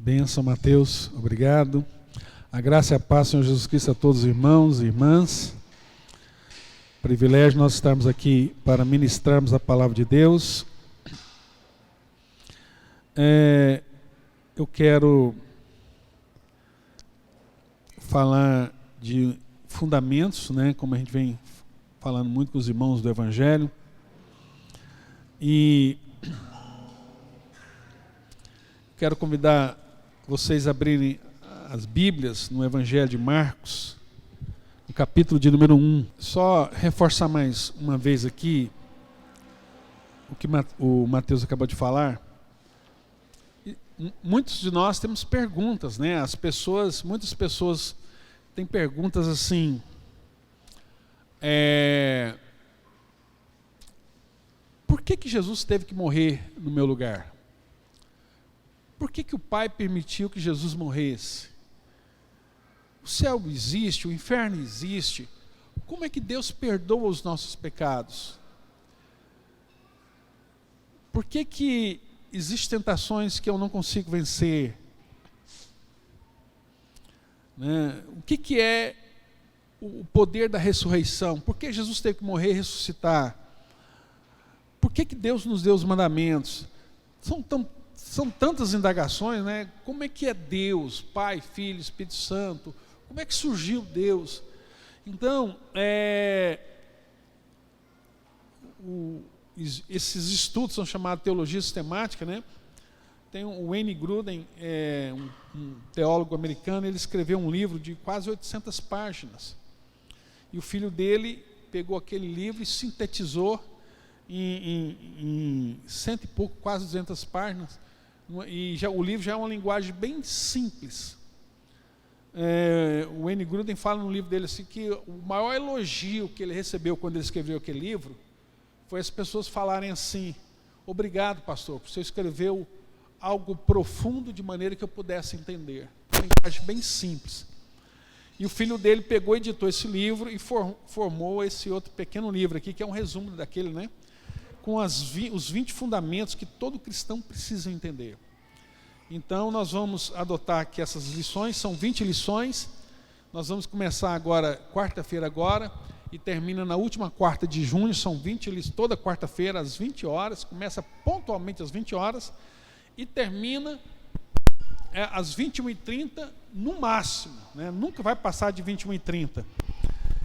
Bênção, Mateus, obrigado. A graça e a paz, Senhor Jesus Cristo, a todos os irmãos e irmãs. Privilégio nós estarmos aqui para ministrarmos a palavra de Deus. Eu quero falar de fundamentos, né, como a gente vem falando muito com os irmãos do Evangelho. E quero convidar vocês a abrirem as Bíblias no Evangelho de Marcos, no capítulo de número 1. Só reforçar mais uma vez aqui o que o Mateus acabou de falar. Muitos de nós temos perguntas, né? Muitas pessoas têm perguntas assim, por que Jesus teve que morrer no meu lugar? Por que o Pai permitiu que Jesus morresse? O céu existe, o inferno existe. Como é que Deus perdoa os nossos pecados? Por que existem tentações que eu não consigo vencer? Né? O que é o poder da ressurreição? Por que Jesus teve que morrer e ressuscitar? Por que Deus nos deu os mandamentos? São tantas indagações, né? Como é que é Deus, Pai, Filho, Espírito Santo? Como é que surgiu Deus? Então, esses estudos são chamados teologia sistemática, né? Tem o Wayne Grudem, um teólogo americano, ele escreveu um livro de quase 800 páginas. E o filho dele pegou aquele livro e sintetizou em cento e pouco, quase 200 páginas. E o livro já é uma linguagem bem simples. O Wayne Grudem fala no livro dele assim, que o maior elogio que ele recebeu quando ele escreveu aquele livro foi as pessoas falarem assim: obrigado, pastor, você escreveu algo profundo de maneira que eu pudesse entender. Uma linguagem bem simples. E o filho dele pegou e editou esse livro e formou esse outro pequeno livro aqui, que é um resumo daquele, né? Com os 20 fundamentos que todo cristão precisa entender. Então nós vamos adotar aqui essas lições, são 20 lições. Nós vamos começar agora, quarta-feira agora, e termina na última quarta de junho, são 20 lições, toda quarta-feira às 20 horas, começa pontualmente às 20 horas, e termina às 21h30 no máximo, né? Nunca vai passar de 21h30.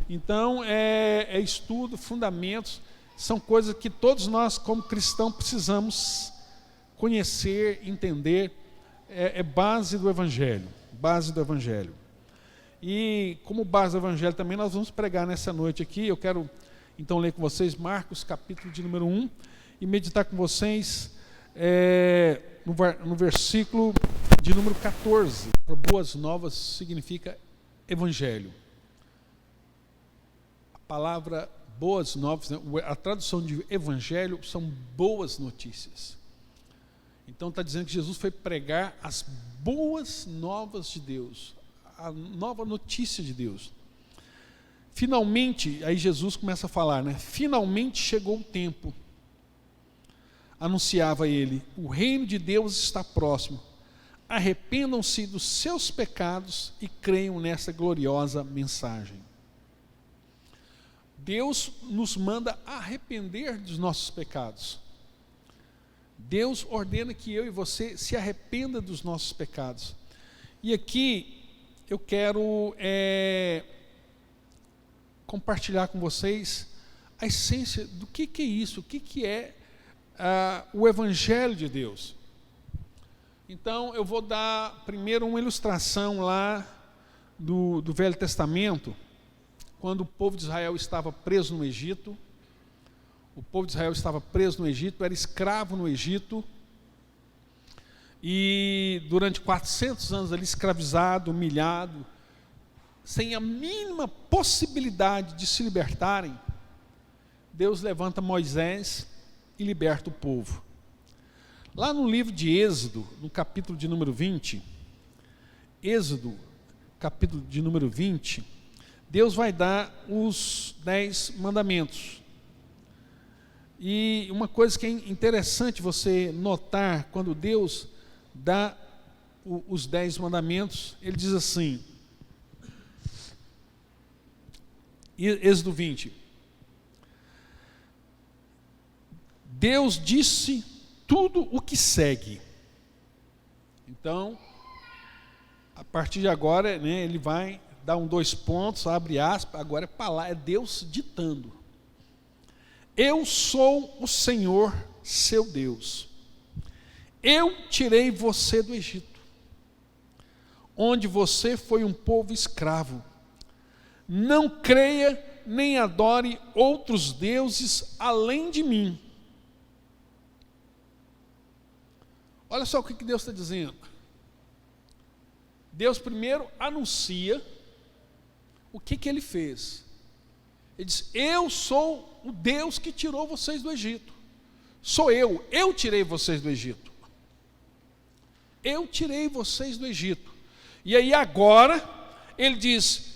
Então é estudo, fundamentos, são coisas que todos nós como cristãos precisamos conhecer, entender, é base do Evangelho, E como base do Evangelho também nós vamos pregar nessa noite aqui. Eu quero então ler com vocês Marcos capítulo de número 1 e meditar com vocês no versículo de número 14. Boas novas significa Evangelho. A palavra boas novas, né? A tradução de Evangelho são boas notícias. Então está dizendo que Jesus foi pregar as boas novas de Deus, a nova notícia de Deus. Finalmente, aí Jesus começa a falar, né? Finalmente chegou o tempo, anunciava ele, o reino de Deus está próximo. Arrependam-se dos seus pecados e creiam nessa gloriosa mensagem. Deus nos manda arrepender dos nossos pecados. Deus ordena que eu e você se arrependa dos nossos pecados. E aqui eu quero compartilhar com vocês a essência do que é isso, o que é o Evangelho de Deus. Então eu vou dar primeiro uma ilustração lá do Velho Testamento, quando o povo de Israel estava preso no Egito. O povo de Israel estava preso no Egito, era escravo no Egito, e durante 400 anos ali escravizado, humilhado, sem a mínima possibilidade de se libertarem, Deus levanta Moisés e liberta o povo. Lá no livro de Êxodo, no capítulo de número 20, Êxodo, capítulo de número 20, Deus vai dar os 10 mandamentos. E uma coisa que é interessante você notar, quando Deus dá os 10 mandamentos, ele diz assim, Êxodo 20, Deus disse tudo o que segue. Então, a partir de agora, né, ele vai dar 2 pontos, abre aspas, agora é Deus ditando. Eu sou o Senhor, seu Deus. Eu tirei você do Egito, onde você foi um povo escravo. Não creia nem adore outros deuses além de mim. Olha só o que Deus está dizendo. Deus primeiro anuncia o que ele fez. Ele diz, eu sou o Deus que tirou vocês do Egito. Sou eu tirei vocês do Egito. Eu tirei vocês do Egito. E aí agora, ele diz,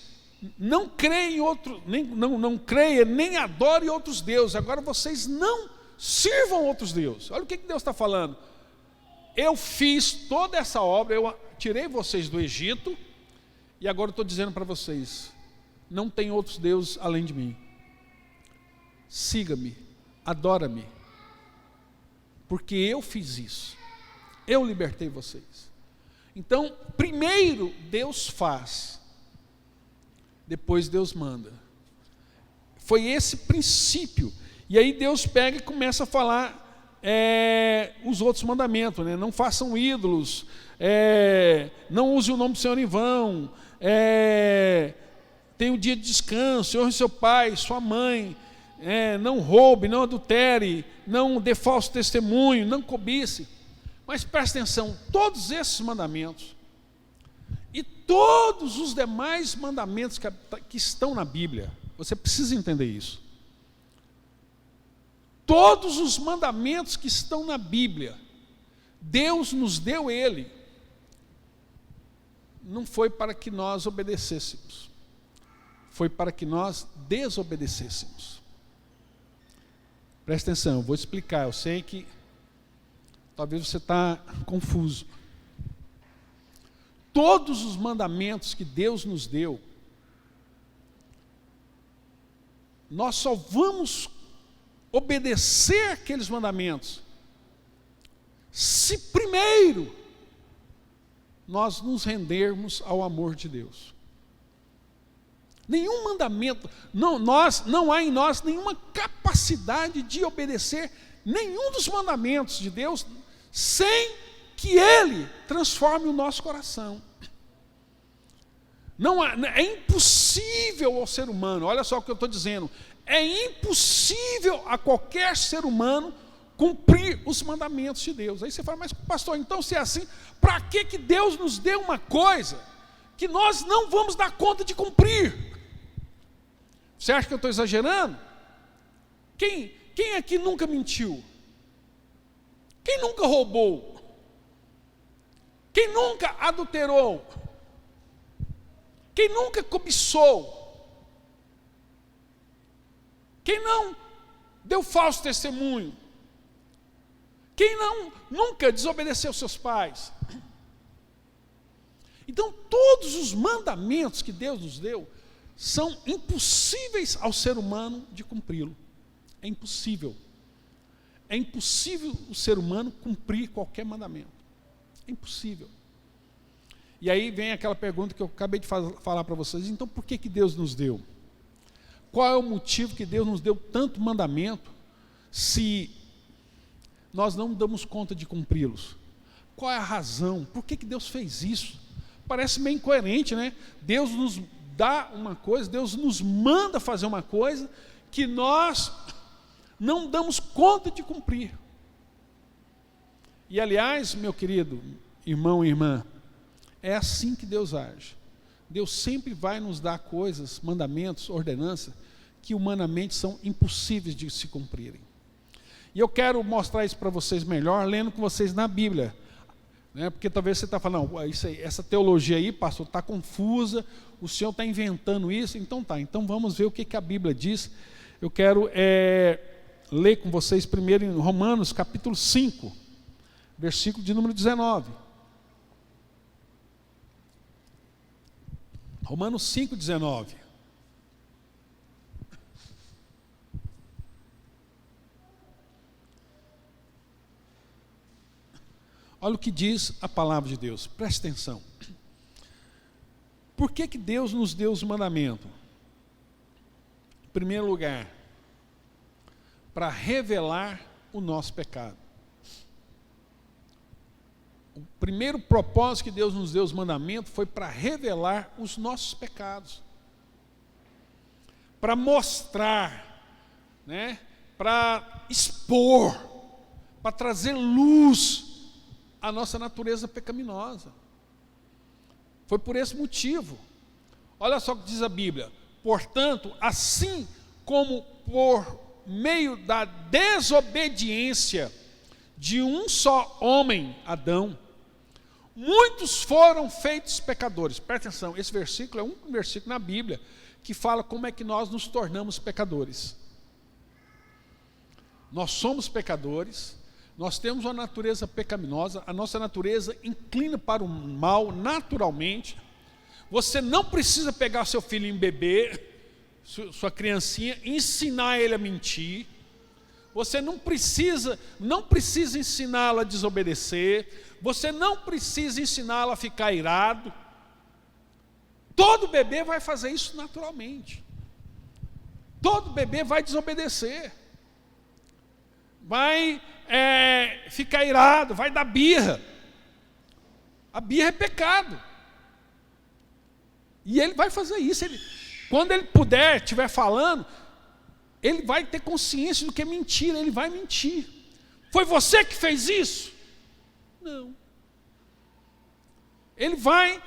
não creia não creia, nem adore outros deuses. Agora vocês não sirvam outros deuses. Olha o que Deus está falando. Eu fiz toda essa obra, eu tirei vocês do Egito, e agora eu estou dizendo para vocês, não tem outros deuses além de mim. Siga-me, adora-me, porque eu fiz isso. Eu libertei vocês. Então, primeiro Deus faz, depois Deus manda. Foi esse princípio. E aí Deus pega e começa a falar os outros mandamentos, né? Não façam ídolos, não use o nome do Senhor em vão, tenha um dia de descanso, honre seu pai, sua mãe, não roube, não adultere, não dê falso testemunho, não cobice. Mas presta atenção, todos esses mandamentos e todos os demais mandamentos que estão na Bíblia, você precisa entender isso. Todos os mandamentos que estão na Bíblia, Deus nos deu ele, não foi para que nós obedecêssemos, foi para que nós desobedecêssemos. Presta atenção, eu vou explicar, eu sei que talvez você está confuso. Todos os mandamentos que Deus nos deu, nós só vamos obedecer aqueles mandamentos se primeiro nós nos rendermos ao amor de Deus. Nenhum mandamento, não há em nós nenhuma capacidade de obedecer nenhum dos mandamentos de Deus sem que Ele transforme o nosso coração. É impossível ao ser humano, olha só o que eu estou dizendo, é impossível a qualquer ser humano cumprir os mandamentos de Deus. Aí você fala, mas pastor, então se é assim, para que Deus nos deu uma coisa que nós não vamos dar conta de cumprir? Você acha que eu estou exagerando? Quem aqui nunca mentiu? Quem nunca roubou? Quem nunca adulterou? Quem nunca cobiçou? Quem não deu falso testemunho? Quem nunca desobedeceu seus pais? Então, todos os mandamentos que Deus nos deu são impossíveis ao ser humano de cumpri-lo. É impossível. É impossível o ser humano cumprir qualquer mandamento. É impossível. E aí vem aquela pergunta que eu acabei de falar para vocês. Então, por que Deus nos deu? Qual é o motivo que Deus nos deu tanto mandamento se nós não damos conta de cumpri-los? Qual é a razão? Por que Deus fez isso? Parece meio incoerente, né? Deus nos dá uma coisa, Deus nos manda fazer uma coisa que nós não damos conta de cumprir. E aliás, meu querido irmão e irmã, é assim que Deus age. Deus sempre vai nos dar coisas, mandamentos, ordenanças, que humanamente são impossíveis de se cumprirem. E eu quero mostrar isso para vocês melhor, lendo com vocês na Bíblia. Né? Porque talvez você está falando, não, isso aí, essa teologia aí, pastor, está confusa, o senhor está inventando isso. Então tá, então vamos ver o que a Bíblia diz. Eu quero ler com vocês primeiro em Romanos capítulo 5, versículo de número 19. Romanos 5,19. Olha o que diz a palavra de Deus, preste atenção. Por que Deus nos deu os mandamentos? Em primeiro lugar, para revelar o nosso pecado. O primeiro propósito que Deus nos deu os mandamentos foi para revelar os nossos pecados. Para mostrar, né? Para expor, para trazer luz à nossa natureza pecaminosa. Foi por esse motivo. Olha só o que diz a Bíblia. Portanto, assim como por meio da desobediência de um só homem, Adão, muitos foram feitos pecadores. Presta atenção, esse versículo é um versículo na Bíblia que fala como é que nós nos tornamos pecadores. Nós somos pecadores, nós temos uma natureza pecaminosa, a nossa natureza inclina para o mal naturalmente. Você não precisa pegar seu filhinho bebê, sua criancinha, e ensinar ele a mentir. Você não precisa ensiná-lo a desobedecer. Você não precisa ensiná-lo a ficar irado. Todo bebê vai fazer isso naturalmente. Todo bebê vai desobedecer. Vai ficar irado, vai dar birra. A birra é pecado. E ele vai fazer isso. Quando ele puder, estiver falando, ele vai ter consciência do que é mentira, ele vai mentir. Foi você que fez isso? Não. Ele vai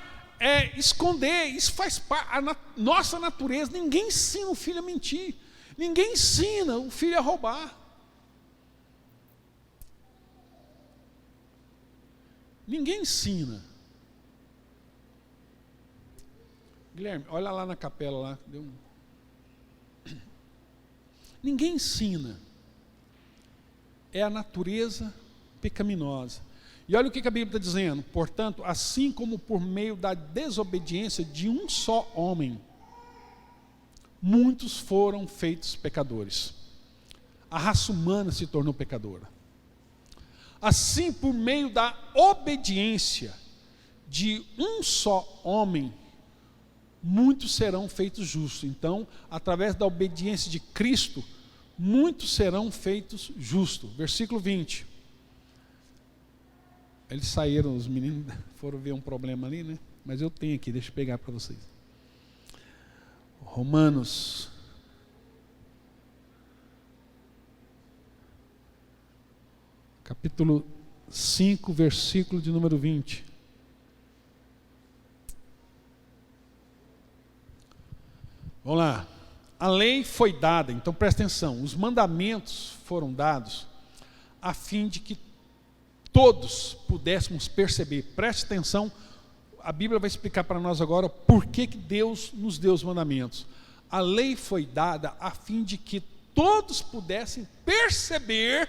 esconder, isso faz parte da nossa natureza. Ninguém ensina o filho a mentir, ninguém ensina o filho a roubar. Ninguém ensina. Guilherme, olha lá na capela lá. Ninguém ensina. É a natureza pecaminosa. E olha o que a Bíblia está dizendo. Portanto, assim como por meio da desobediência de um só homem, muitos foram feitos pecadores. A raça humana se tornou pecadora. Assim, por meio da obediência de um só homem, muitos serão feitos justos. Então, através da obediência de Cristo, muitos serão feitos justos. Versículo 20. Eles saíram, os meninos foram ver um problema ali, né? Mas eu tenho aqui, deixa eu pegar para vocês. Romanos. Capítulo 5, versículo de número 20. Vamos lá. A lei foi dada, então presta atenção, os mandamentos foram dados a fim de que todos pudéssemos perceber. Preste atenção, a Bíblia vai explicar para nós agora por que Deus nos deu os mandamentos. A lei foi dada a fim de que todos pudessem perceber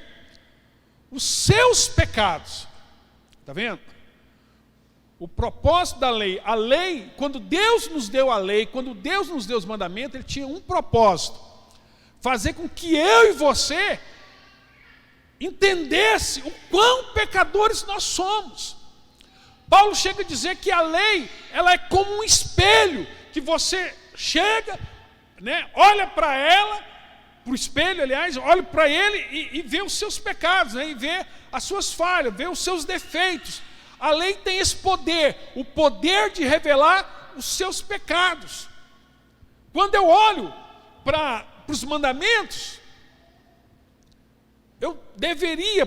os seus pecados. Está vendo? O propósito da lei, a lei, quando Deus nos deu a lei, quando Deus nos deu os mandamentos, Ele tinha um propósito: fazer com que eu e você entendesse o quão pecadores nós somos. Paulo chega a dizer que a lei, ela é como um espelho, que você chega, né, olha para ela, para o espelho, aliás, olha para ele e vê os seus pecados, né, e vê as suas falhas, vê os seus defeitos. A lei tem esse poder, o poder de revelar os seus pecados. Quando eu olho para os mandamentos,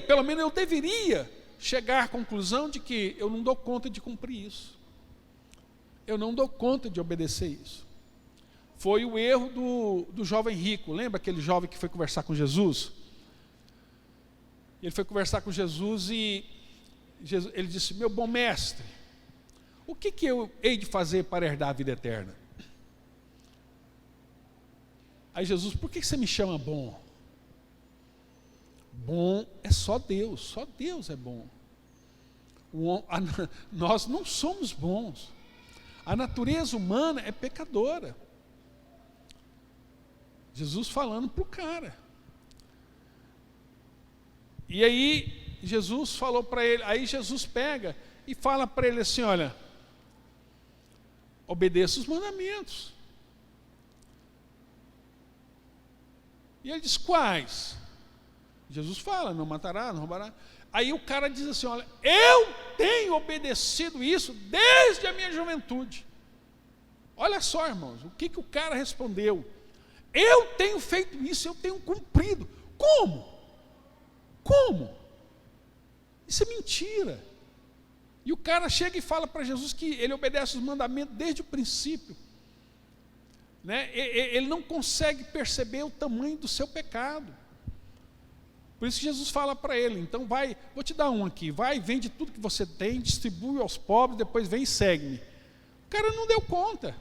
pelo menos eu deveria chegar à conclusão de que eu não dou conta de cumprir isso. Eu não dou conta de obedecer isso. Foi o erro do jovem rico. Lembra aquele jovem que foi conversar com Jesus? Ele foi conversar com Jesus e ele disse: meu bom mestre, o que eu hei de fazer para herdar a vida eterna? Aí Jesus: por que você me chama bom? Bom é só Deus é bom. Nós não somos bons. A natureza humana é pecadora. Jesus falando para o cara. E aí Jesus falou para ele, aí Jesus pega e fala para ele assim, olha, obedeça os mandamentos. E ele diz, quais? Jesus fala, não matará, não roubará. Aí o cara diz assim, olha, eu tenho obedecido isso desde a minha juventude. Olha só, irmãos, o que o cara respondeu? Eu tenho feito isso, eu tenho cumprido. Como? Como? Isso é mentira. E o cara chega e fala para Jesus que ele obedece os mandamentos desde o princípio. Né? Ele não consegue perceber o tamanho do seu pecado. Por isso que Jesus fala para ele, então vai, vou te dar um aqui, vai, vende tudo que você tem, distribui aos pobres, depois vem e segue-me. O cara não deu conta.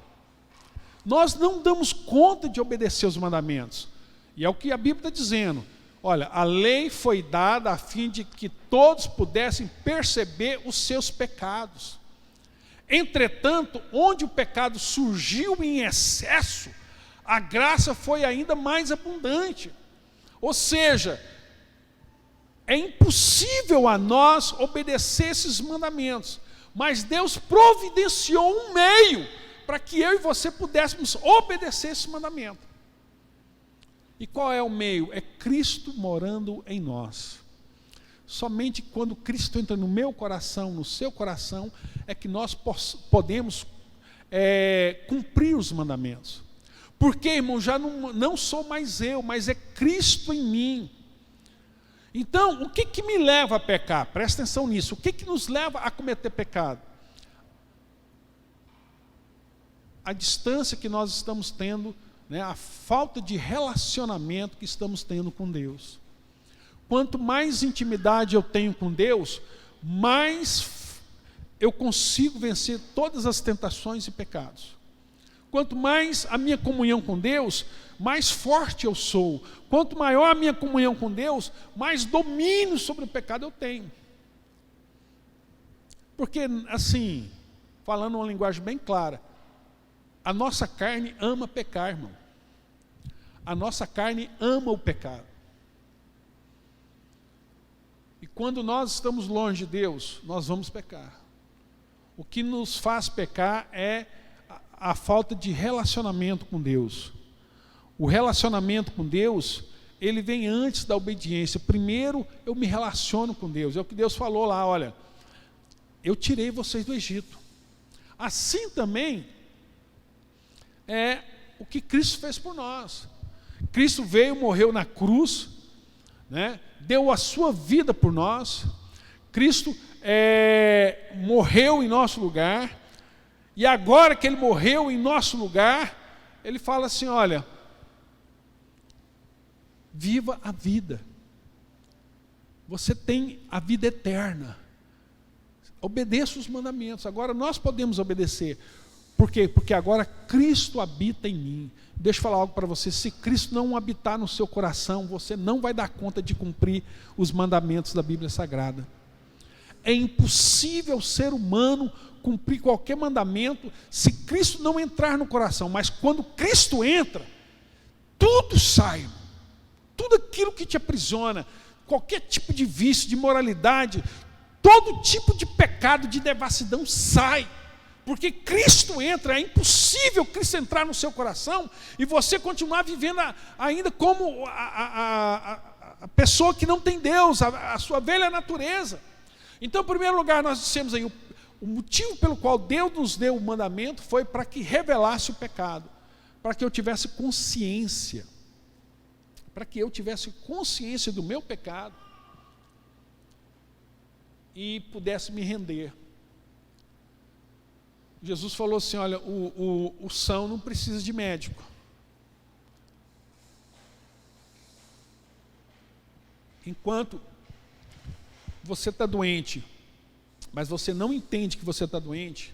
Nós não damos conta de obedecer os mandamentos. E é o que a Bíblia está dizendo. Olha, a lei foi dada a fim de que todos pudessem perceber os seus pecados. Entretanto, onde o pecado surgiu em excesso, a graça foi ainda mais abundante. Ou seja, é impossível a nós obedecer esses mandamentos, mas Deus providenciou um meio para que eu e você pudéssemos obedecer esse mandamento. E qual é o meio? É Cristo morando em nós. Somente quando Cristo entra no meu coração, no seu coração, é que nós podemos cumprir os mandamentos. Porque, irmão, já não sou mais eu, mas é Cristo em mim. Então, o que me leva a pecar? Presta atenção nisso. O que nos leva a cometer pecado? A distância que nós estamos tendo, né, a falta de relacionamento que estamos tendo com Deus. Quanto mais intimidade eu tenho com Deus, mais eu consigo vencer todas as tentações e pecados. Quanto mais a minha comunhão com Deus, mais forte eu sou. Quanto maior a minha comunhão com Deus, mais domínio sobre o pecado eu tenho. Porque, assim, falando uma linguagem bem clara, a nossa carne ama pecar, irmão. A nossa carne ama o pecado. E quando nós estamos longe de Deus, nós vamos pecar. O que nos faz pecar é a falta de relacionamento com Deus. O relacionamento com Deus, ele vem antes da obediência. Primeiro eu me relaciono com Deus. É o que Deus falou lá, olha, eu tirei vocês do Egito. Assim também é o que Cristo fez por nós. Cristo veio, morreu na cruz, né? Deu a sua vida por nós. Cristo morreu em nosso lugar. E agora que Ele morreu em nosso lugar, Ele fala assim, olha, viva a vida. Você tem a vida eterna. Obedeça os mandamentos. Agora nós podemos obedecer. Por quê? Porque agora Cristo habita em mim. Deixa eu falar algo para você. Se Cristo não habitar no seu coração, você não vai dar conta de cumprir os mandamentos da Bíblia Sagrada. É impossível o ser humano cumprir qualquer mandamento se Cristo não entrar no coração. Mas quando Cristo entra, tudo sai. Tudo aquilo que te aprisiona, qualquer tipo de vício, de imoralidade, todo tipo de pecado, de devassidão sai. Porque Cristo entra, é impossível Cristo entrar no seu coração e você continuar vivendo ainda como a pessoa que não tem Deus, a sua velha natureza. Então, em primeiro lugar, nós dissemos aí, o motivo pelo qual Deus nos deu o mandamento foi para que revelasse o pecado, para que eu tivesse consciência, para que eu tivesse consciência do meu pecado e pudesse me render. Jesus falou assim, olha, o são não precisa de médico. Enquanto você está doente, mas você não entende que você está doente,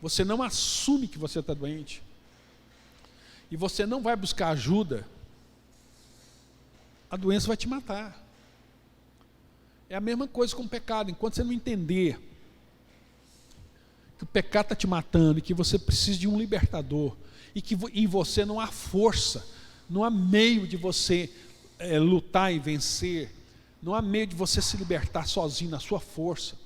você não assume que você está doente, e você não vai buscar ajuda, a doença vai te matar. É a mesma coisa com o pecado. Enquanto você não entender que o pecado está te matando e que você precisa de um libertador, e que em você não há força, não há meio de você lutar e vencer, não há meio de você se libertar sozinho na sua força.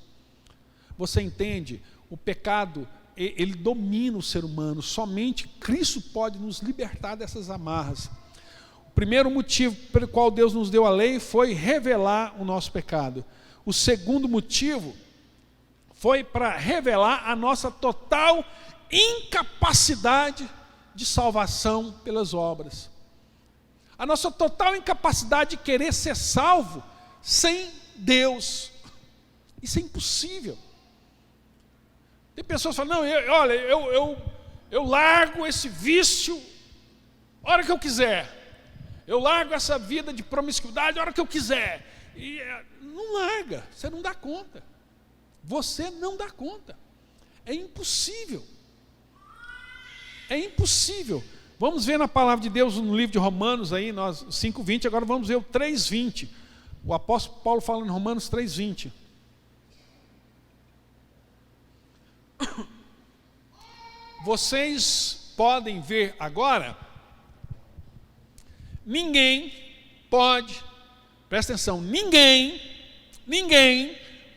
Você entende? O pecado, ele domina o ser humano, somente Cristo pode nos libertar dessas amarras. O primeiro motivo pelo qual Deus nos deu a lei foi revelar o nosso pecado. O segundo motivo foi para revelar a nossa total incapacidade de salvação pelas obras. A nossa total incapacidade de querer ser salvo sem Deus. Isso é impossível. Tem pessoas que falam, não, eu largo esse vício a hora que eu quiser. Eu largo essa vida de promiscuidade a hora que eu quiser. E não larga, você não dá conta. Você não dá conta. É impossível. É impossível. Vamos ver na palavra de Deus no livro de Romanos, aí, nós 5:20, agora vamos ver o 3:20. O apóstolo Paulo fala em Romanos 3:20. Vocês podem ver agora, ninguém pode, presta atenção, ninguém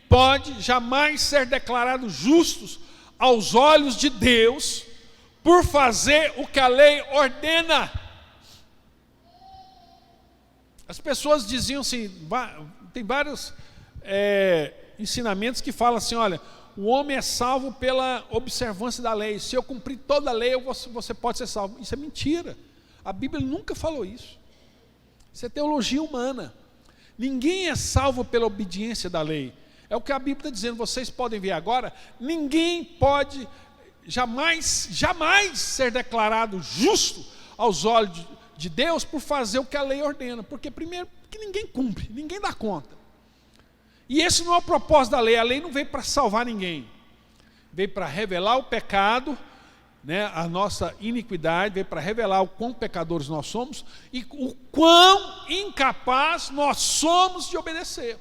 pode jamais ser declarado justos aos olhos de Deus por fazer o que a lei ordena. As pessoas diziam assim, tem vários ensinamentos que falam assim, olha, o homem é salvo pela observância da lei. Se eu cumprir toda a lei, você pode ser salvo. Isso é mentira. A Bíblia nunca falou isso. Isso é teologia humana. Ninguém é salvo pela obediência da lei. É o que a Bíblia está dizendo, vocês podem ver agora. Ninguém pode jamais ser declarado justo aos olhos de Deus por fazer o que a lei ordena. Porque primeiro, que ninguém cumpre, ninguém dá conta. E esse não é o propósito da lei. A lei não veio para salvar ninguém. Veio para revelar o pecado, né, a nossa iniquidade, veio para revelar o quão pecadores nós somos e o quão incapaz nós somos de obedecer.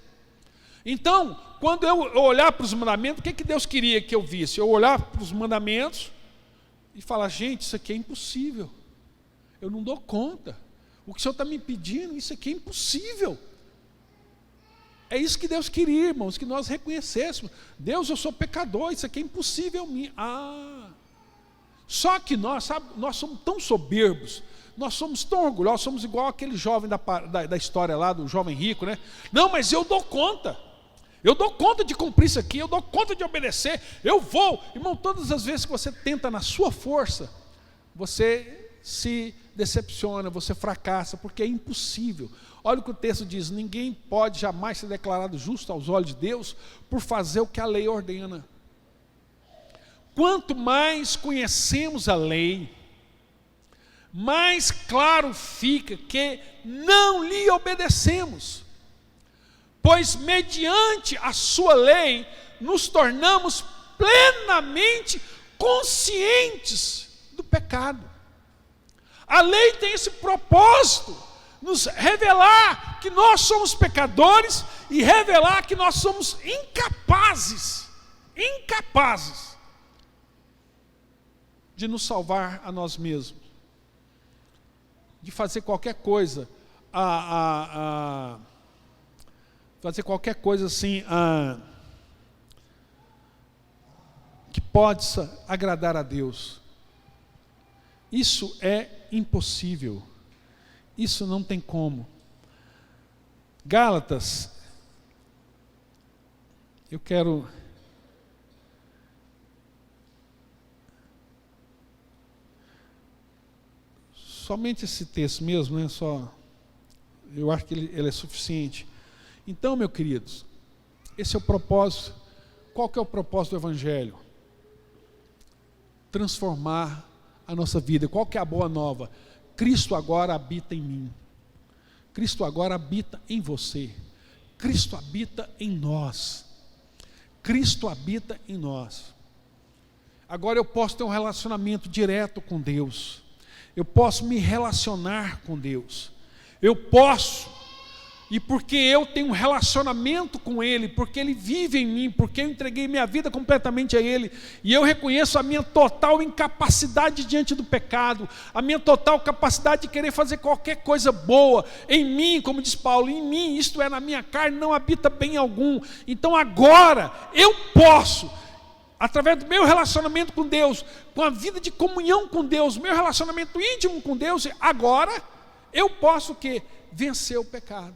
Então, quando eu olhar para os mandamentos, o que Deus queria que eu visse? Eu olhar para os mandamentos e falar, gente, isso aqui é impossível. Eu não dou conta. O que o Senhor está me pedindo, isso aqui é impossível. É isso que Deus queria, irmãos, que nós reconhecêssemos. Deus, eu sou pecador, isso aqui é impossível a mim. Só que nós somos tão soberbos, nós somos tão orgulhosos, somos igual aquele jovem da história lá, do jovem rico, né? Não, mas eu dou conta de cumprir isso aqui, eu dou conta de obedecer, eu vou. Irmão, todas as vezes que você tenta na sua força, você se decepciona, você fracassa, porque é impossível. Olha o que o texto diz, ninguém pode jamais ser declarado justo aos olhos de Deus por fazer o que a lei ordena. Quanto mais conhecemos a lei, mais claro fica que não lhe obedecemos, pois mediante a sua lei nos tornamos plenamente conscientes do pecado. A lei tem esse propósito, nos revelar que nós somos pecadores e revelar que nós somos incapazes de nos salvar a nós mesmos, de fazer qualquer coisa, assim, que possa agradar a Deus. Isso é impossível. Isso não tem como. Gálatas, eu quero somente esse texto mesmo, né? Eu acho que ele é suficiente. Então, meus queridos, esse é o propósito. Qual que é o propósito do Evangelho? Transformar a nossa vida. Qual que é a boa nova? Cristo agora habita em mim. Cristo agora habita em você. Cristo habita em nós. Cristo habita em nós. Agora eu posso ter um relacionamento direto com Deus. Eu posso me relacionar com Deus. Eu posso. e porque eu tenho um relacionamento com Ele, porque Ele vive em mim, porque eu entreguei minha vida completamente a Ele, e eu reconheço a minha total incapacidade diante do pecado, a minha total capacidade de querer fazer qualquer coisa boa, em mim, como diz Paulo, em mim, isto é, na minha carne, não habita bem algum. Então agora, eu posso, através do meu relacionamento com Deus, com a vida de comunhão com Deus, meu relacionamento íntimo com Deus, agora, eu posso o quê? Vencer o pecado.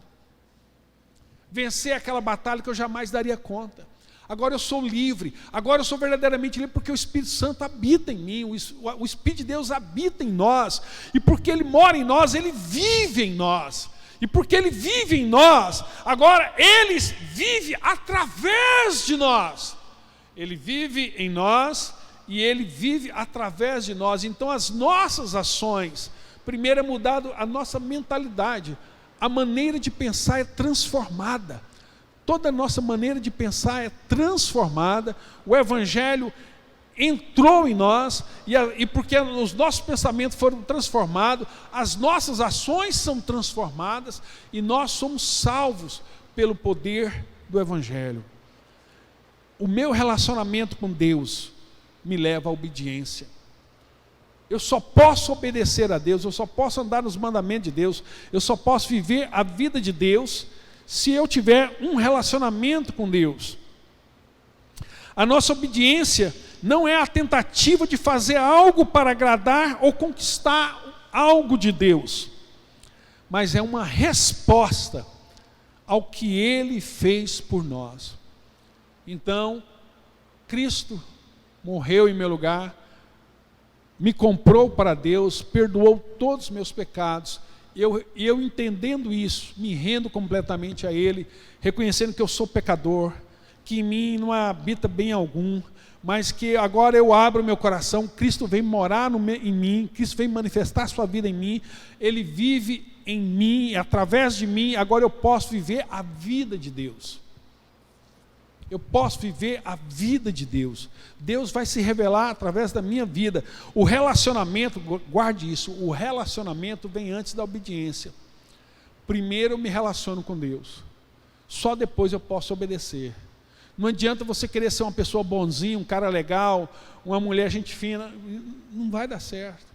Vencer aquela batalha que eu jamais daria conta. Agora eu sou livre, agora eu sou verdadeiramente livre porque o Espírito Santo habita em mim, o Espírito de Deus habita em nós, e porque Ele mora em nós, Ele vive em nós, e porque Ele vive em nós, agora Ele vive através de nós. Ele vive em nós e Ele vive através de nós. Então as nossas ações, primeiro é mudado a nossa mentalidade, a maneira de pensar é transformada. Toda a nossa maneira de pensar é transformada. O Evangelho entrou em nós, e porque os nossos pensamentos foram transformados, as nossas ações são transformadas, e nós somos salvos pelo poder do Evangelho. O meu relacionamento com Deus me leva à obediência. Eu só posso obedecer a Deus, eu só posso andar nos mandamentos de Deus, eu só posso viver a vida de Deus se eu tiver um relacionamento com Deus. A nossa obediência não é a tentativa de fazer algo para agradar ou conquistar algo de Deus, mas é uma resposta ao que Ele fez por nós. Então, Cristo morreu em meu lugar, me comprou para Deus, perdoou todos os meus pecados, e eu entendendo isso, me rendo completamente a Ele, reconhecendo que eu sou pecador, que em mim não habita bem algum, mas que agora eu abro meu coração, Cristo vem morar em mim, Cristo vem manifestar sua vida em mim, Ele vive em mim, através de mim, agora eu posso viver a vida de Deus. Eu posso viver a vida de Deus. Deus vai se revelar através da minha vida. O relacionamento, guarde isso, o relacionamento vem antes da obediência. Primeiro eu me relaciono com Deus, só depois eu posso obedecer. Não adianta você querer ser uma pessoa bonzinha, um cara legal, uma mulher gente fina, não vai dar certo.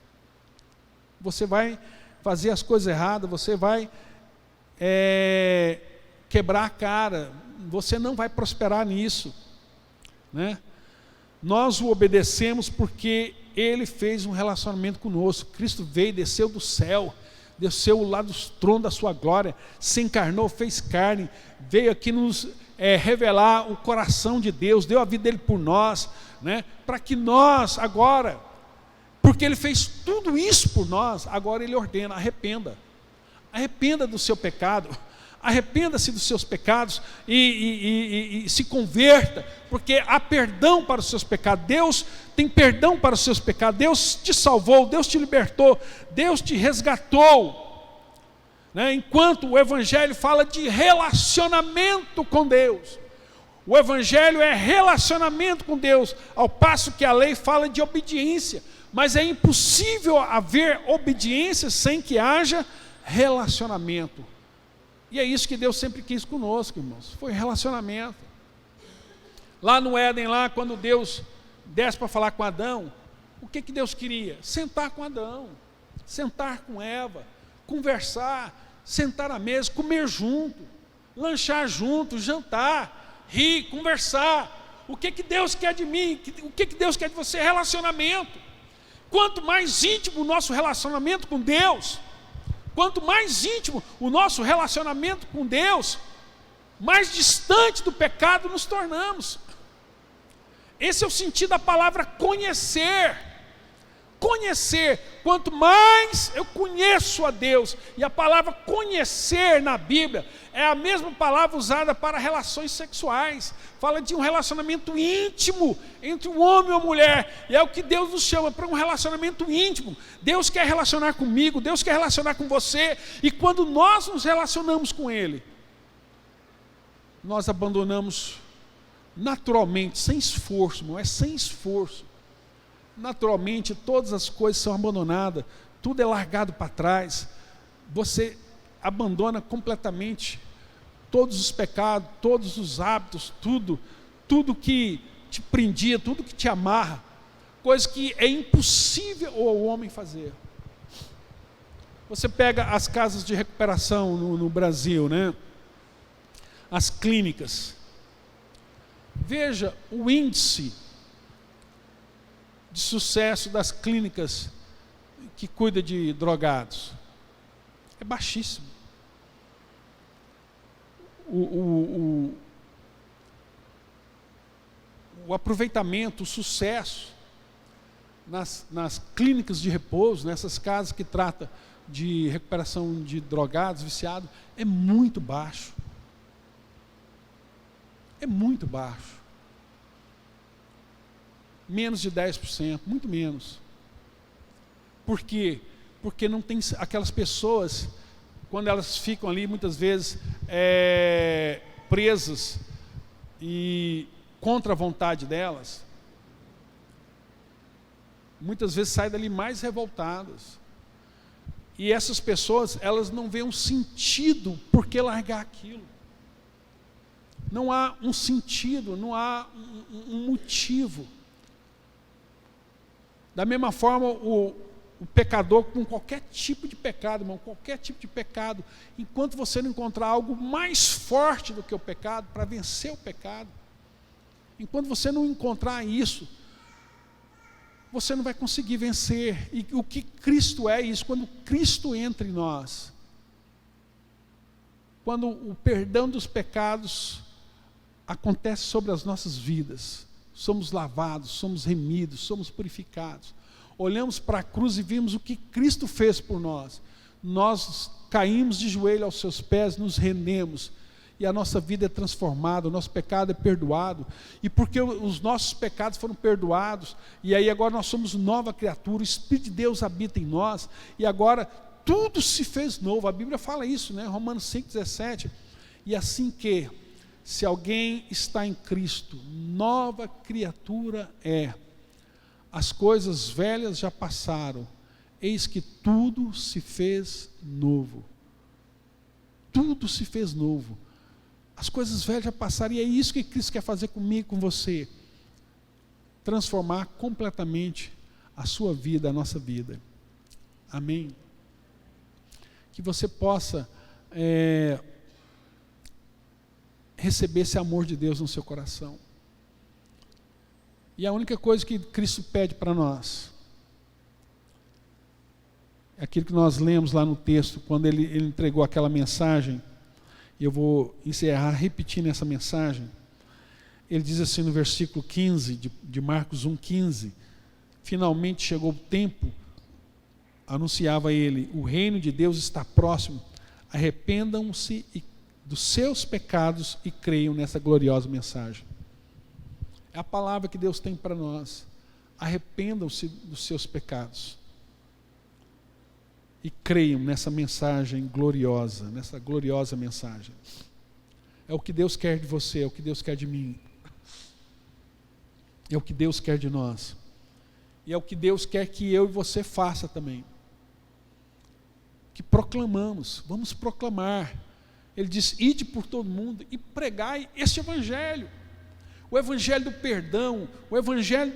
Você vai fazer as coisas erradas, você vai quebrar a cara, você não vai prosperar nisso, né? Nós o obedecemos porque Ele fez um relacionamento conosco. Cristo veio, desceu do céu, desceu lá do trono da sua glória, se encarnou, fez carne, veio aqui nos revelar o coração de Deus, deu a vida dele por nós, né? Para que nós agora, porque Ele fez tudo isso por nós, agora Ele ordena: arrependa do seu pecado, arrependa-se dos seus pecados e se converta, porque há perdão para os seus pecados. Deus tem perdão para os seus pecados. Deus te salvou, Deus te libertou, Deus te resgatou, né? Enquanto o Evangelho fala de relacionamento com Deus, o Evangelho é relacionamento com Deus, ao passo que a lei fala de obediência. Mas é impossível haver obediência sem que haja relacionamento. E é isso que Deus sempre quis conosco, irmãos, foi relacionamento. Lá no Éden, lá quando Deus desce para falar com Adão, o que Deus queria? Sentar com Adão, sentar com Eva, conversar, sentar à mesa, comer junto, lanchar junto, jantar, rir, conversar. O que Deus quer de mim? O que Deus quer de você? Relacionamento. Quanto mais íntimo o nosso relacionamento com Deus, quanto mais íntimo o nosso relacionamento com Deus, mais distante do pecado nos tornamos. Esse é o sentido da palavra conhecer. Conhecer, quanto mais eu conheço a Deus, e a palavra conhecer na Bíblia é a mesma palavra usada para relações sexuais, fala de um relacionamento íntimo entre um homem e uma mulher, e é o que Deus nos chama para um relacionamento íntimo. Deus quer relacionar comigo, Deus quer relacionar com você, e quando nós nos relacionamos com Ele, nós abandonamos naturalmente, sem esforço, não é sem esforço. Naturalmente todas as coisas são abandonadas, tudo é largado para trás, você abandona completamente todos os pecados, todos os hábitos, tudo que te prendia, tudo que te amarra, coisa que é impossível ao homem fazer. Você pega as casas de recuperação no Brasil, né? As clínicas. Veja o índice de sucesso das clínicas que cuidam de drogados. É baixíssimo. O aproveitamento, o sucesso nas clínicas de repouso, nessas casas que tratam de recuperação de drogados, viciados, é muito baixo. É muito baixo. Menos de 10%, muito menos. Por quê? Porque não tem aquelas pessoas, quando elas ficam ali muitas vezes presas e contra a vontade delas, muitas vezes saem dali mais revoltadas. E essas pessoas, elas não veem um sentido por que largar aquilo. Não há um sentido, não há um motivo. Da mesma forma, o pecador com qualquer tipo de pecado, irmão, qualquer tipo de pecado, enquanto você não encontrar algo mais forte do que o pecado, para vencer o pecado, enquanto você não encontrar isso, você não vai conseguir vencer. E o que Cristo é isso? Quando Cristo entra em nós, quando o perdão dos pecados acontece sobre as nossas vidas, somos lavados, somos remidos, somos purificados, olhamos para a cruz e vimos o que Cristo fez por nós, nós caímos de joelho aos seus pés, nos rendemos, e a nossa vida é transformada, o nosso pecado é perdoado, e porque os nossos pecados foram perdoados, e aí agora nós somos nova criatura, o Espírito de Deus habita em nós, e agora tudo se fez novo. A Bíblia fala isso, né? Romanos 5,17, e assim que, se alguém está em Cristo, nova criatura é, as coisas velhas já passaram, eis que tudo se fez novo. Tudo se fez novo. As coisas velhas já passaram, e é isso que Cristo quer fazer comigo, com você. Transformar completamente a sua vida, a nossa vida. Amém? Que você possa receber esse amor de Deus no seu coração. E a única coisa que Cristo pede para nós é aquilo que nós lemos lá no texto, quando ele entregou aquela mensagem. E eu vou encerrar repetindo essa mensagem. Ele diz assim no versículo 15 de Marcos 1,15: finalmente chegou o tempo, anunciava ele, o reino de Deus está próximo, arrependam-se dos seus pecados e creiam nessa gloriosa mensagem. É a palavra que Deus tem para nós. Arrependam-se dos seus pecados e creiam nessa mensagem gloriosa, nessa gloriosa mensagem. É o que Deus quer de você, é o que Deus quer de mim, é o que Deus quer de nós, e é o que Deus quer que eu e você faça também, que proclamamos, vamos proclamar. Ele diz, ide por todo mundo e pregai este evangelho, o evangelho do perdão, o evangelho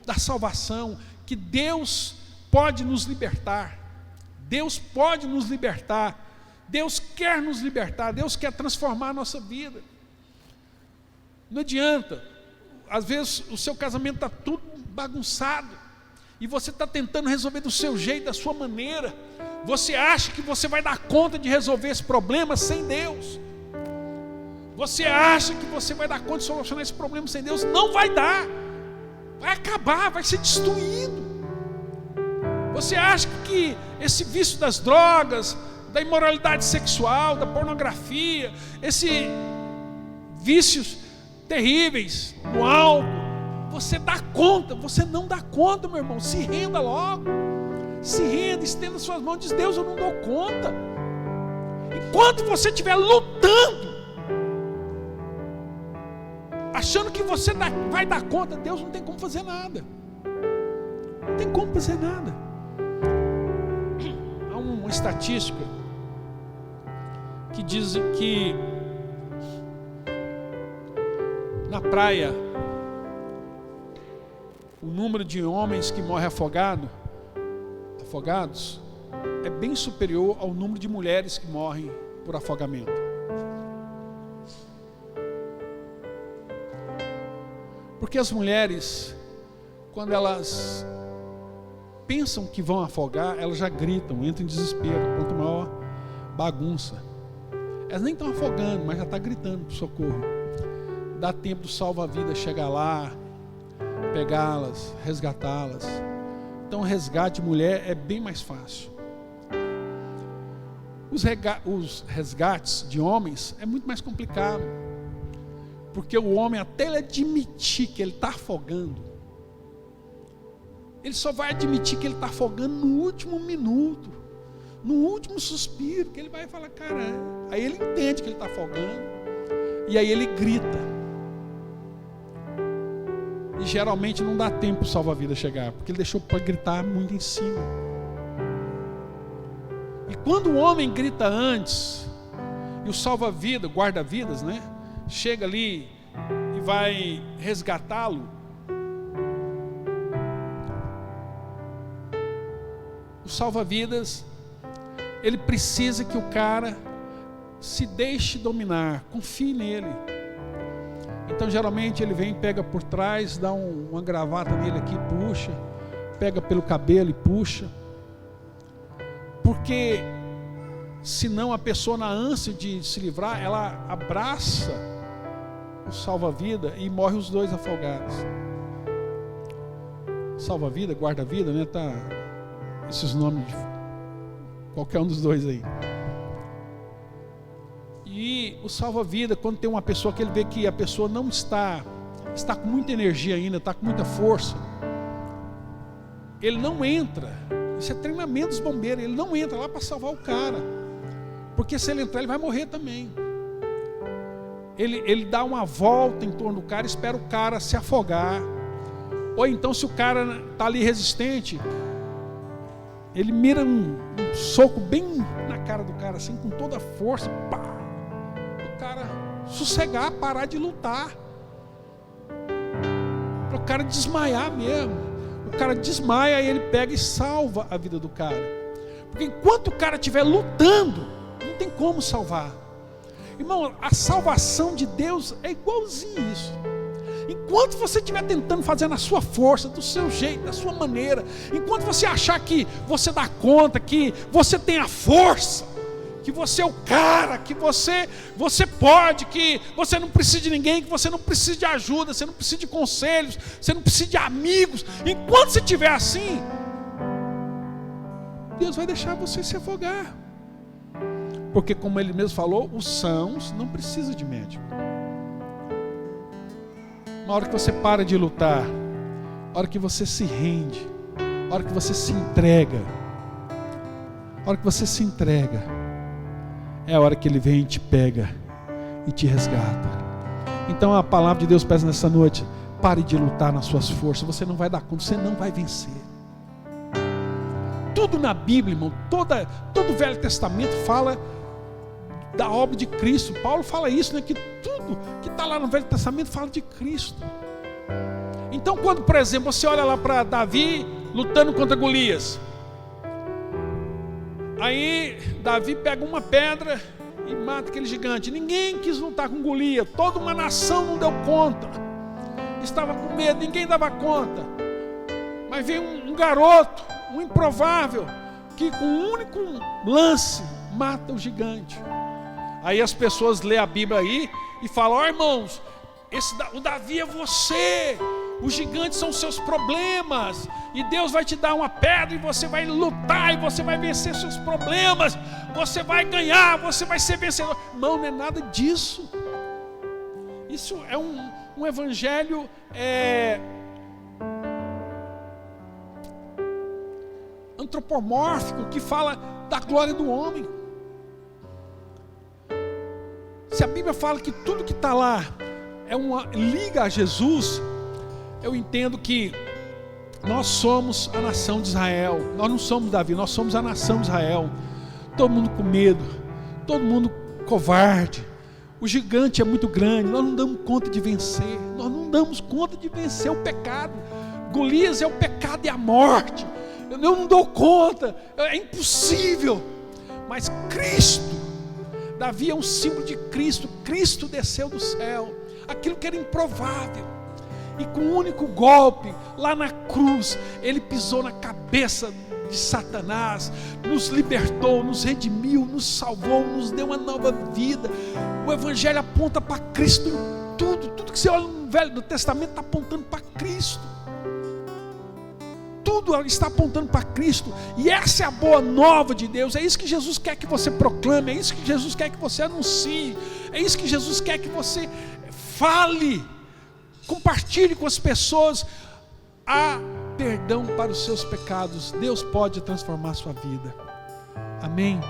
da salvação, que Deus pode nos libertar. Deus pode nos libertar, Deus quer nos libertar, Deus quer transformar a nossa vida. Não adianta, às vezes o seu casamento está tudo bagunçado, e você está tentando resolver do seu jeito, da sua maneira, você acha que você vai dar conta de resolver esse problema sem Deus, você acha que você vai dar conta de solucionar esse problema sem Deus, não vai dar, vai acabar, vai ser destruído. Você acha que esse vício das drogas, da imoralidade sexual, da pornografia, esses vícios terríveis, do álcool, você dá conta? Você não dá conta, meu irmão. Se renda logo, se renda, estenda suas mãos e diz, Deus, eu não dou conta. Enquanto você estiver lutando, achando que você vai dar conta, Deus não tem como fazer nada. Não tem como fazer nada. Há uma estatística que diz que Na praia, o número de homens que morrem afogados é bem superior ao número de mulheres que morrem por afogamento. Porque as mulheres, quando elas pensam que vão afogar, elas já gritam, entram em desespero, quanto maior bagunça. Elas nem estão afogando, mas já estão gritando por socorro. Dá tempo do salva-vidas chegar lá, pegá-las, resgatá-las. Então o resgate de mulher é bem mais fácil. Os resgates de homens é muito mais complicado. Porque o homem, até ele admitir que ele está afogando, ele só vai admitir que ele está afogando no último minuto, no último suspiro, que ele vai falar, cara, aí ele entende que ele está afogando, e aí ele grita. E geralmente não dá tempo para o salva-vidas chegar, porque ele deixou para gritar muito em cima. E quando o homem grita antes, e o salva-vidas, guarda-vidas, né, chega ali e vai resgatá-lo, o salva-vidas, ele precisa que o cara se deixe dominar, confie nele. Então geralmente ele vem, pega por trás, dá uma gravata nele aqui, puxa, pega pelo cabelo e puxa, porque senão a pessoa, na ânsia de se livrar, ela abraça o salva-vida e morre os dois afogados. Salva-vida, guarda-vida, né? Tá esses nomes de qualquer um dos dois aí. E o salva-vida, quando tem uma pessoa que ele vê que a pessoa não está com muita energia ainda, está com muita força, ele não entra. Isso é treinamento dos bombeiros. Ele não entra lá para salvar o cara, porque se ele entrar, ele vai morrer também. Ele dá uma volta em torno do cara, espera o cara se afogar. Ou então, se o cara está ali resistente, ele mira um soco bem na cara do cara, assim, com toda a força, pá, o cara sossegar, parar de lutar, para o cara desmaiar mesmo. O cara desmaia e ele pega e salva a vida do cara. Porque enquanto o cara estiver lutando, não tem como salvar. Irmão, a salvação de Deus é igualzinho isso. Enquanto você estiver tentando fazer na sua força, do seu jeito, da sua maneira, enquanto você achar que você dá conta, que você tem a força, que você é o cara, que você pode, que você não precisa de ninguém, que você não precisa de ajuda, você não precisa de conselhos, você não precisa de amigos, enquanto você estiver assim, Deus vai deixar você se afogar. Porque, como ele mesmo falou, os sãos não precisam de médico. Na hora que você para de lutar, na hora que você se rende, na hora que você se entrega, na hora que você se entrega, é a hora que ele vem e te pega e te resgata. Então a palavra de Deus pede nessa noite: pare de lutar nas suas forças, você não vai dar conta, você não vai vencer. Tudo na Bíblia, irmão, todo o Velho Testamento fala da obra de Cristo. Paulo fala isso, né? Que tudo que está lá no Velho Testamento fala de Cristo. Então, quando, por exemplo, você olha lá para Davi lutando contra Golias, aí Davi pega uma pedra e mata aquele gigante. Ninguém quis lutar com Golias, toda uma nação não deu conta, estava com medo, ninguém dava conta. Mas veio um garoto, um improvável, que com um único lance mata o gigante. Aí as pessoas lêem a Bíblia aí e falam: ó, irmãos, o Davi é você, os gigantes são os seus problemas, e Deus vai te dar uma pedra e você vai lutar e você vai vencer seus problemas, você vai ganhar, você vai ser vencedor. Não, não é nada disso. Isso é um evangelho antropomórfico, que fala da glória do homem. Se a Bíblia fala que tudo que está lá liga a Jesus, eu entendo que nós somos a nação de Israel. Nós não somos Davi, nós somos a nação de Israel. Todo mundo com medo, todo mundo covarde, O gigante é muito grande, nós não damos conta de vencer. Nós não damos conta de vencer o pecado. Golias é o pecado e a morte. Eu não dou conta, é impossível. Mas Cristo, Davi é um símbolo de Cristo. Cristo desceu do céu, aquilo que era improvável, e com um único golpe, lá na cruz, ele pisou na cabeça de Satanás, nos libertou, nos redimiu, nos salvou, nos deu uma nova vida. O Evangelho aponta para Cristo em tudo que você olha no Velho Testamento está apontando para Cristo. Tudo está apontando para Cristo, e essa é a boa nova de Deus. É isso que Jesus quer que você proclame, é isso que Jesus quer que você anuncie, é isso que Jesus quer que você fale, compartilhe com as pessoas. Há perdão para os seus pecados, Deus pode transformar a sua vida. Amém?